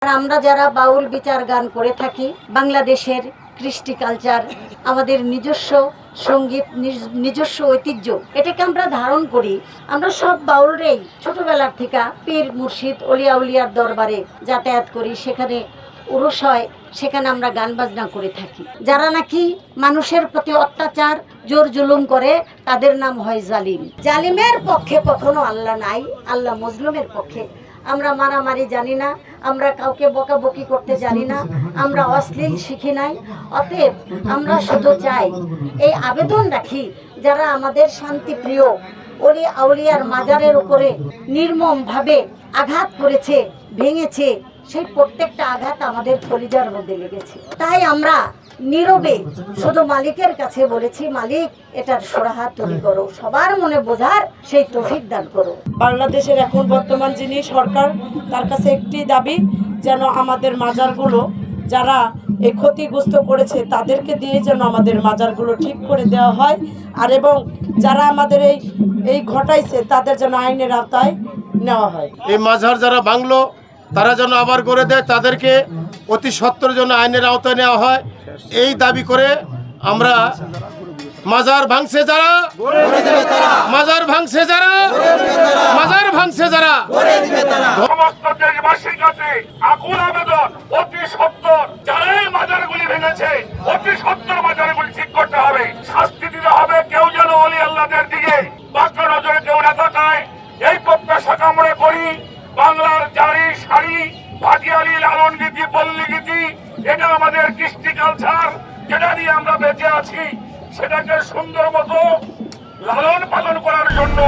আর আমরা যারা বাউল বিচার গান করে থাকি, বাংলাদেশের কৃষ্টি কালচার, আমাদের নিজস্ব সঙ্গীত, নিজস্ব ঐতিহ্য, এটাকে আমরা ধারণ করি। আমরা সব বাউলরাই ছোটবেলার থেকে পীর মুর্শিদ অলিয়া উলিয়ার দরবারে যাতায়াত করি, সেখানে উরুস হয়, সেখানে আমরা গান বাজনা করে থাকি। যারা নাকি মানুষের প্রতি অত্যাচার জোর জুলুম করে, তাদের নাম হয় জালিম। জালিমের পক্ষে কখনো আল্লাহ নাই, আল্লাহ মজলুমের পক্ষে। আমরা মারামারি জানি না, আমরা কাউকে বকাবকি করতে জানি না, আমরা অশ্লীল শিখি নাই। অতএব আমরা শুধু চাই, এই আবেদন রাখি, যারা আমাদের শান্তিপ্রিয় অলি আউলিয়ার মাজারের উপরে নির্মমভাবে আঘাত করেছে, ভেঙেছে, সেই প্রত্যেকটা আঘাত আমাদের কলিজার মধ্যে লেগেছে। তাই আমরা নীরবে শুধু মালিকের কাছে বলেছি, মালিক এটার সুরাহা তুমি করো, সবার মনে বোঝার সেই তৌফিক দান করো। বাংলাদেশের এখন বর্তমান যিনি সরকার, তার কাছে একটি দাবি, যেন আমাদের মাজারগুলো যারা এই ক্ষতিগ্রস্ত করেছে তাদেরকে দিয়ে যেন আমাদের মাজারগুলো ঠিক করে দেওয়া হয়, আর এবং যারা আমাদের এই ঘটাইছে তাদের যেন আইনের আওতায় নেওয়া হয়। এই মাজার যারা ভাঙলো তারা যেন আবার করে দেয়, তাদেরকে অতি সত্বর জন্য আইনের আওতায় নেওয়া হয়, এই দাবি করে আমরা মাজার ভাঙছে যারা, মাজার ভাঙছে যারা, মাজার ভাঙছে যারা, সমস্ত দেশবাসীর কাছে আকুল আবেদন, অতি সত্বর যারা এই মাজারগুলি ভেঙেছে, অতি সত্বর মাজারগুলি ঠিক করতে হবে, শাস্তি দিতে হবে। কেউ যেন অলি আল্লাহদের দিকে বাঁকা নজরে কেউ না তাকায়, এই প্রত্যাশা কামনা করি। বাংলার জারি সারি ভাটিয়ালি লালন গীতি, পল্লী গীতি, এটা আমাদের কৃষ্টি কালচার, যেটা নিয়ে আমরা বেঁচে আছি, সেটাকে সুন্দর মতো লালন পালন করার জন্য